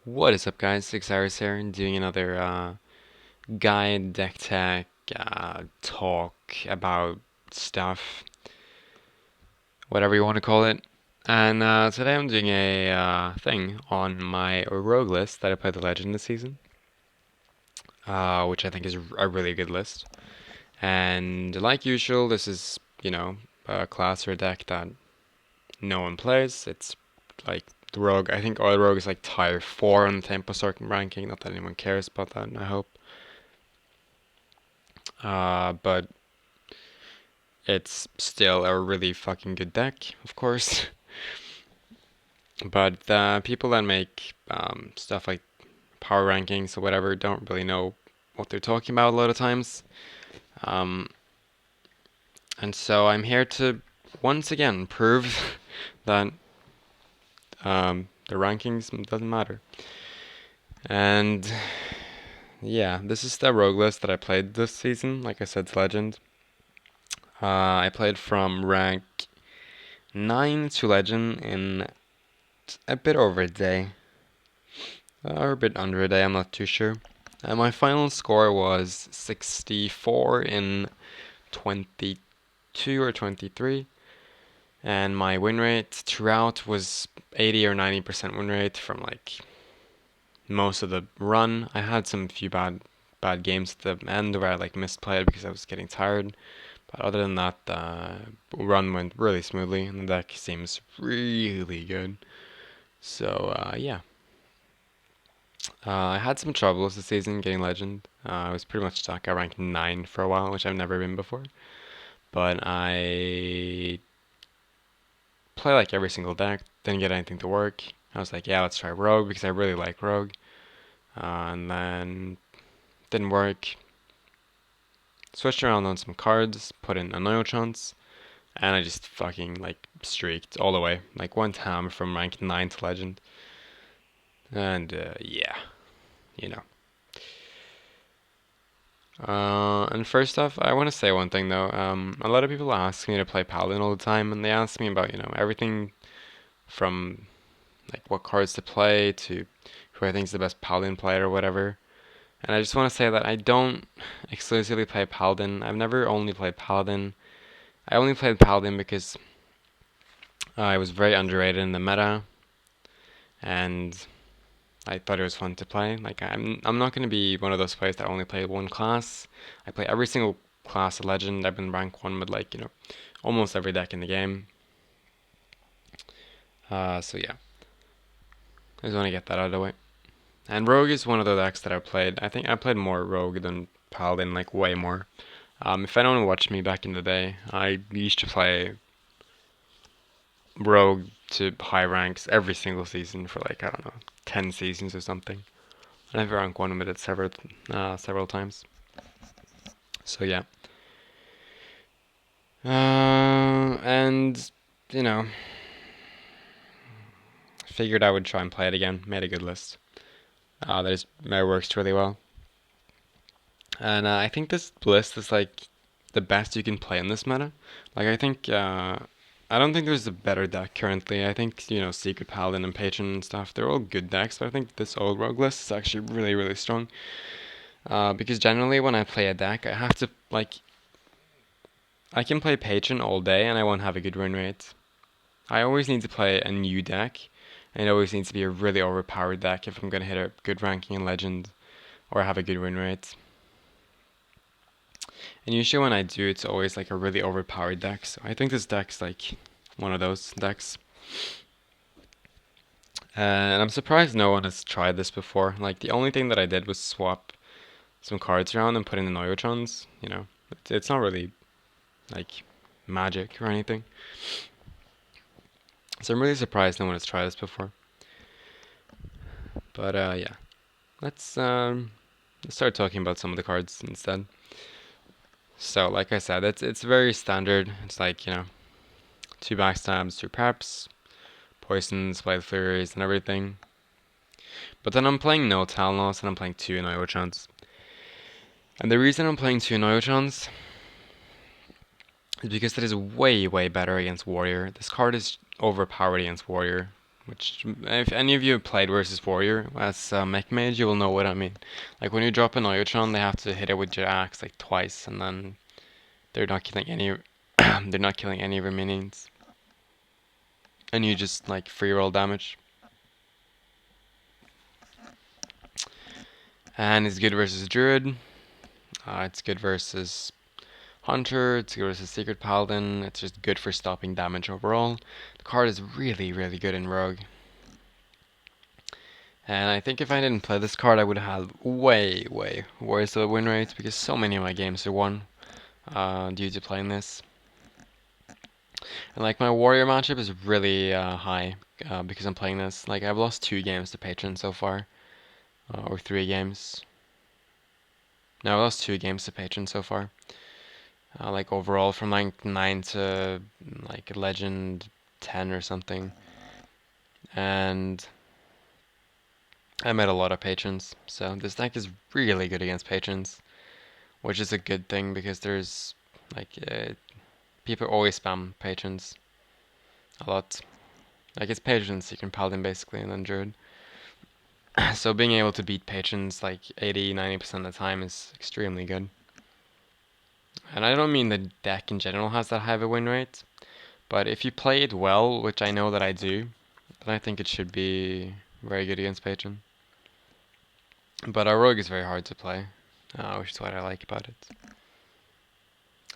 What is up, guys? Xzirez here, doing another guide, deck tech, talk about stuff, whatever you want to call it. And today I'm doing a thing on my rogue list that I played the Legend this season, which I think is a really good list. And like usual, this is, a class or a deck that no one plays. It's like the rogue. I think Oil Rogue is like tier 4 on the Tempo Circuit ranking. Not that anyone cares about that, I hope. But it's still a really fucking good deck, of course. But the people that make stuff like power rankings or whatever don't really know what they're talking about a lot of times. Um, and so I'm here to once again prove that the rankings doesn't matter. And yeah, this is the rogue list that I played this season. Like I said, it's Legend. I played from rank 9 to Legend in a bit over a day, or a bit under a day, I'm not too sure. My final score was 64 in 22 or 23, and my win rate throughout was 80 or 90% win rate from like most of the run. I had some few bad games at the end where I like misplayed because I was getting tired. But other than that, the run went really smoothly, and the deck seems really good. So yeah, I had some troubles this season getting Legend. I was pretty much stuck at rank 9 for a while, which I've never been before. But I play like every single deck, didn't get anything to work. I was like, yeah, let's try Rogue because I really like Rogue. And then didn't work. Switched around on some cards, put in a Neo Chance, and I just fucking like streaked all the way. Like one time from rank 9 to Legend. And yeah, you know. And first off, I want to say one thing though. A lot of people ask me to play Paladin all the time, and they ask me about, everything from like what cards to play to who I think is the best Paladin player or whatever. And I just want to say that I don't exclusively play Paladin. I've never only played Paladin. I only played Paladin because I was very underrated in the meta, and I thought it was fun to play. Like I'm not gonna be one of those players that only play one class. I play every single class of Legend. I've been rank 1 with like, almost every deck in the game. So yeah, I just want to get that out of the way. And Rogue is one of the decks that I played. I think I played more Rogue than Paladin, like way more. If anyone watched me back in the day, I used to play Rogue to high ranks every single season for like, I don't know, 10 seasons or something. And I've rank 1 with it several times. So yeah. And, you know, figured I would try and play it again. Made a good list. That works really well. And I think this list is like the best you can play in this meta. Like I don't think there's a better deck currently. I think, Secret Paladin and Patron and stuff, they're all good decks, but I think this old rogue list is actually really, really strong. Because generally when I play a deck, I have to like I can play Patron all day and I won't have a good win rate. I always need to play a new deck, and it always needs to be a really overpowered deck if I'm gonna hit a good ranking in Legend or have a good win rate. And usually when I do, it's always like a really overpowered deck. So I think this deck's like one of those decks. And I'm surprised no one has tried this before. Like the only thing that I did was swap some cards around and put in the Neotrons. It's not really like magic or anything. So I'm really surprised no one has tried this before. But yeah, let's start talking about some of the cards instead. So like I said, it's very standard. It's like, 2 backstabs, 2 preps, poisons, blade flurries, and everything. But then I'm playing no Talnos and I'm playing 2 Neotrons. And the reason I'm playing 2 Neotrons is because it is way, way better against Warrior. This card is overpowered against Warrior. which if any of you have played versus Warrior as Mech Mage, you will know what I mean. Like when you drop an Oiltron, they have to hit it with your axe like twice, and then they're not killing any. They're not killing any of your minions, and you just like free roll damage. And it's good versus Druid. It's good versus Hunter. It's good versus Secret Paladin. It's just good for stopping damage overall. The card is really, really good in Rogue. And I think if I didn't play this card, I would have way, way worse of a win rate because so many of my games are won due to playing this. And like my Warrior matchup is really high because I'm playing this. Like I've lost 2 games to Patron so far, or 3 games. No, I lost 2 games to Patron so far. Like overall from like 9 to like Legend 10 or something. And I met a lot of patrons, so this deck is really good against patrons, which is a good thing because there's like people always spam patrons a lot. Like it's patrons, you can paladin basically, and then druid. So being able to beat patrons like 80-90% of the time is extremely good. And I don't mean the deck in general has that high of a win rate, but if you play it well, which I know that I do, then I think it should be very good against patron. But our rogue is very hard to play, which is what I like about it.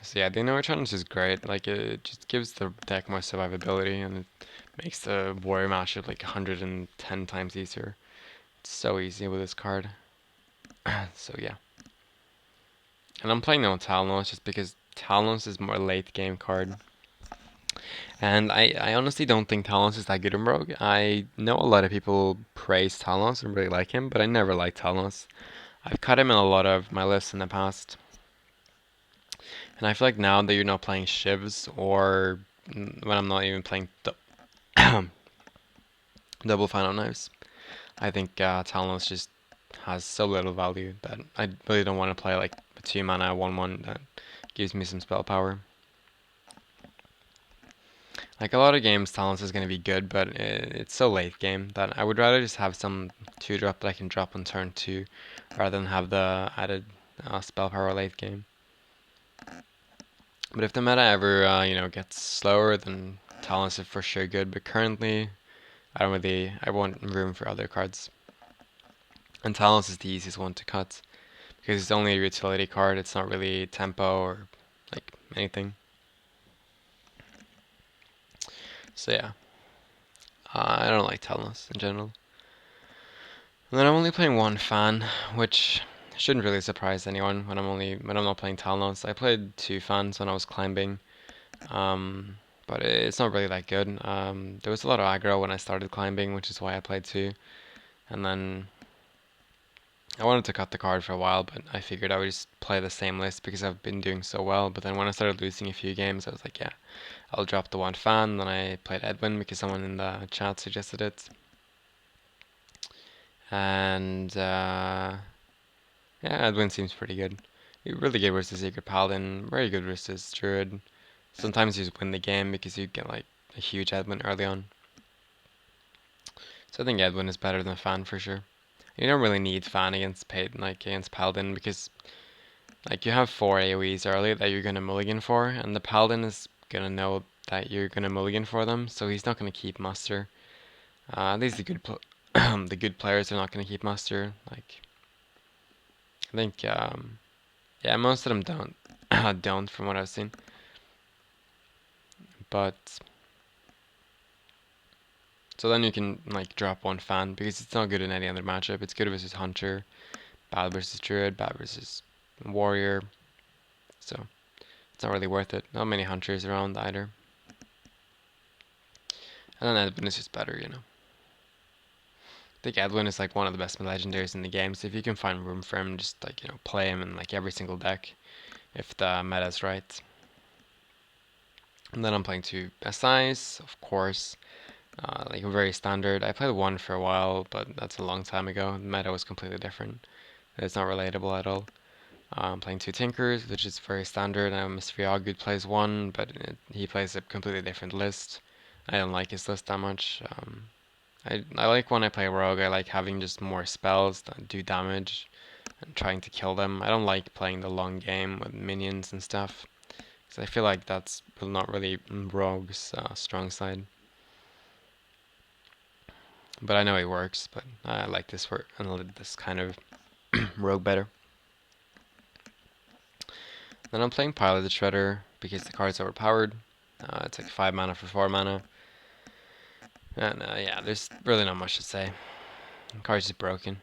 So yeah, the Innover challenge is great. Like it just gives the deck more survivability, and it makes the warrior matchup like 110 times easier. It's so easy with this card. So yeah. And I'm playing no Talnos just because Talnos is more late game card. And I honestly don't think Talons is that good in Rogue. I know a lot of people praise Talons and really like him, but I never liked Talons. I've cut him in a lot of my lists in the past. And I feel like now that you're not playing Shivs or when I'm not even playing double final knives, I think Talons just has so little value that I really don't want to play like a 2 mana 1/1 that gives me some spell power. Like a lot of games, Talents is going to be good, but it's so late game that I would rather just have some 2-drop that I can drop on turn 2 rather than have the added spell power late game. But if the meta ever, gets slower, then Talents is for sure good. But currently, I want room for other cards. And Talents is the easiest one to cut because it's only a utility card. It's not really tempo or like anything. So yeah, I don't like Talents in general. And then I'm only playing one fan, which shouldn't really surprise anyone when I'm not playing Talons. I played 2 fans when I was climbing, but it's not really that good. There was a lot of aggro when I started climbing, which is why I played 2. And then I wanted to cut the card for a while, but I figured I would just play the same list because I've been doing so well. But then when I started losing a few games, I was like, yeah, I'll drop the 1 fan. Then I played Edwin because someone in the chat suggested it. And yeah, Edwin seems pretty good. Really good versus Secret Paladin, very good versus Druid. Sometimes you just win the game because you get like a huge Edwin early on. So I think Edwin is better than Fan for sure. You don't really need Fan against Paladin because like you have 4 AoEs early that you're gonna mulligan for, and the Paladin is gonna know that you're gonna mulligan for them, so he's not gonna keep muster. At least the good players are not gonna keep muster. Like I think yeah, most of them don't don't from what I've seen. But so then you can like drop 1 fan because it's not good in any other matchup. It's good versus Hunter, bad versus Druid, bad versus Warrior. So it's not really worth it. Not many Hunters around either. And then Edwin is just better. I think Edwin is like one of the best legendaries in the game. So if you can find room for him, just like play him in like every single deck if the meta's right. And then I'm playing 2 SIs, of course. Like very standard. I played 1 for a while, but that's a long time ago. The meta was completely different. It's not relatable at all. I'm playing 2 Tinkers, which is very standard. Mr. Viagud plays 1, but he plays a completely different list. I don't like his list that much. I like when I play rogue, I like having just more spells that do damage and trying to kill them. I don't like playing the long game with minions and stuff, because I feel like that's not really rogue's strong side. But I know it works, but I like this kind of rogue better. Then I'm playing Pilot the Shredder because the card's overpowered. It's like 5 mana for 4 mana. And yeah, there's really not much to say. The card's just broken.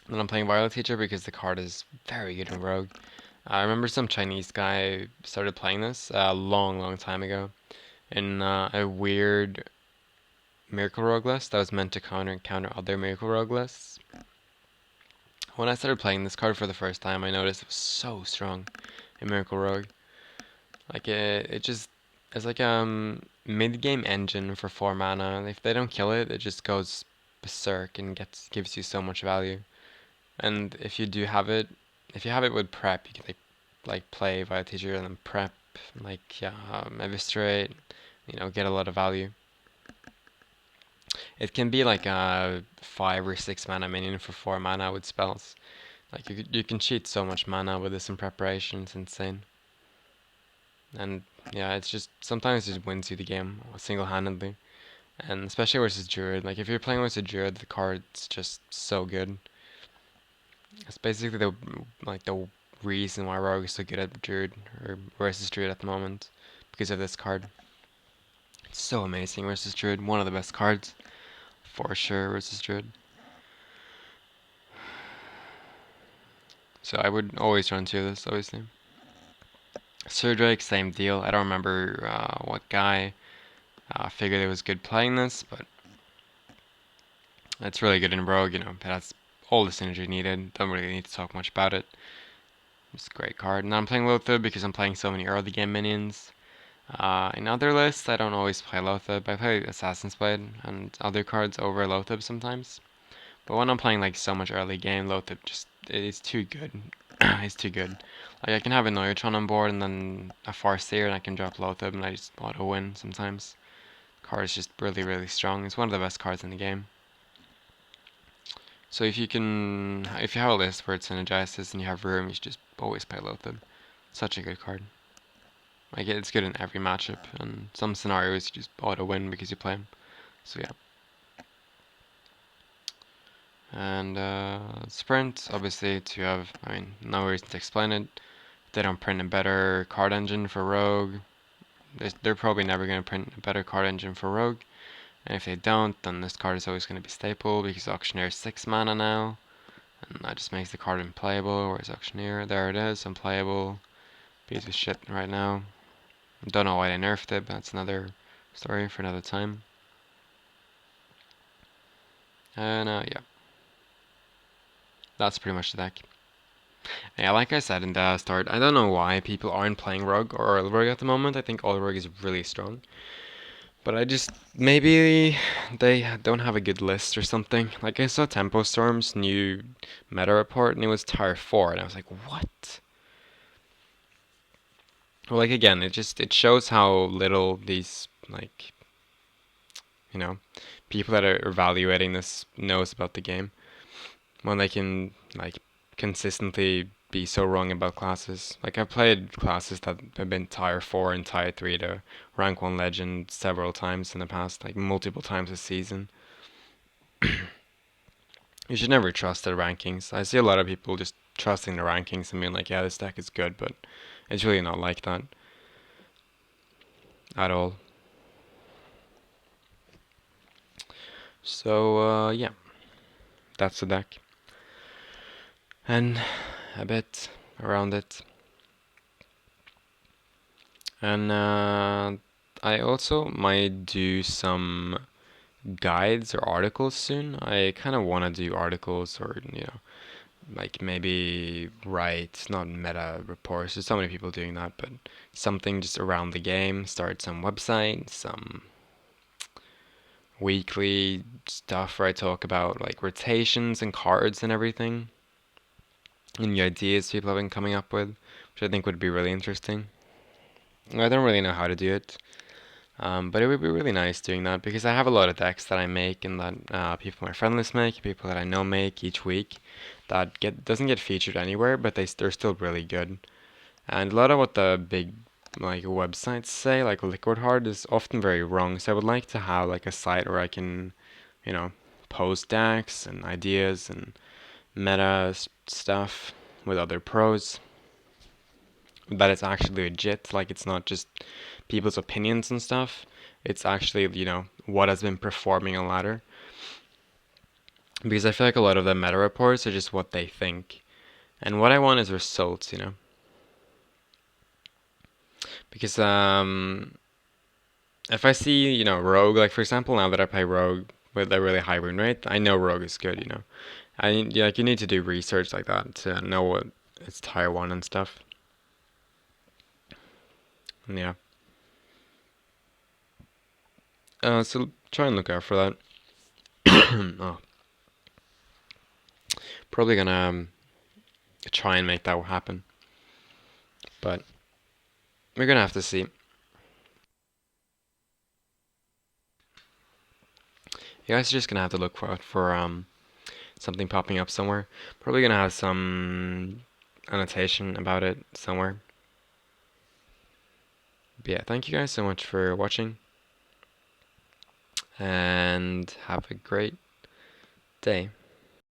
Then I'm playing Violet Teacher because the card is very good in Rogue. I remember some Chinese guy started playing this a long time ago in a weird Miracle Rogue list that was meant to counter other Miracle Rogue lists. When I started playing this card for the first time, I noticed it was so strong in Miracle Rogue. Like it just it's like mid game engine for 4 mana. If they don't kill it, it just goes berserk and gives you so much value. And if you have it with prep, you can like play via teacher and then prep like eviscerate, get a lot of value. It can be like a 5 or 6 mana minion for 4 mana with spells. Like you can cheat so much mana with this in preparation. It's insane. And yeah, it's just sometimes it just wins you the game single-handedly, and especially versus Druid. Like if you're playing versus Druid, the card's just so good. It's basically the reason why Rogue is so good at Druid or versus Druid at the moment because of this card. It's so amazing versus Druid. One of the best cards for sure versus Druid. So I would always run 2 of this, obviously. Sir Drake, same deal. I don't remember what guy figured it was good playing this, but it's really good in Rogue. It has all the synergy needed. Don't really need to talk much about it. It's a great card. Now I'm playing Lothab because I'm playing so many early game minions. In other lists, I don't always play Lothab. I play Assassin's Blade and other cards over Lothab sometimes. But when I'm playing like so much early game, Lothab just is too good. It's too good. Like I can have a Neutron on board and then a Farseer and I can drop Lothab and I just auto win sometimes. The card is just really strong. It's one of the best cards in the game. So if you have a list where it synergizes and you have room, you should just always play Lothab. Such a good card. Like it's good in every matchup, and some scenarios you just auto win because you play him. So yeah. And sprint, obviously, no reason to explain it. They don't print a better card engine for Rogue. They're probably never going to print a better card engine for Rogue. And if they don't, then this card is always going to be staple because Auctioneer is 6 mana now. And that just makes the card unplayable. Where's Auctioneer? There it is, unplayable. Piece of shit right now. Don't know why they nerfed it, but that's another story for another time. And yeah. That's pretty much the deck. Yeah, like I said in the start, I don't know why people aren't playing Rogue or Oil Rogue at the moment. I think Oil Rogue is really strong. But maybe they don't have a good list or something. Like I saw Tempo Storm's new meta report and it was tier 4 and I was like, what? Well, like again, it shows how little these you know, people that are evaluating this knows about the game. When they can consistently be so wrong about classes. Like I've played classes that have been tier 4 and tier 3 to rank 1 legend several times in the past, like multiple times a season. You should never trust the rankings. I see a lot of people just trusting the rankings and being like, yeah, this deck is good, but it's really not like that at all. So, yeah, that's the deck. And a bit around it. And I also might do some guides or articles soon. I kind of want to do articles or, like maybe write, not meta reports. There's so many people doing that, but something just around the game. Start some website, some weekly stuff where I talk about like rotations and cards and everything. And the ideas people have been coming up with, which I think would be really interesting. I don't really know how to do it. But it would be really nice doing that because I have a lot of decks that I make and that people on my friend list make, people that I know make each week that get doesn't get featured anywhere, but they're still really good. And a lot of what the big like websites say, like Liquid Hard, is often very wrong. So I would like to have like a site where I can, you know, post decks and ideas and meta stuff with other pros. That it's actually legit, like it's not just people's opinions and stuff. It's actually, what has been performing on ladder. Because I feel like a lot of the meta reports are just what they think. And what I want is results. Because if I see, Rogue, like for example, now that I play Rogue with a really high win rate, I know Rogue is good. Like you need to do research like that to know what it's tier one and stuff. Yeah. So try and look out for that. Oh, probably gonna try and make that happen, but we're gonna have to see. You guys are just gonna have to look for something popping up somewhere. Probably gonna have some annotation about it somewhere. But yeah, thank you guys so much for watching, and have a great day.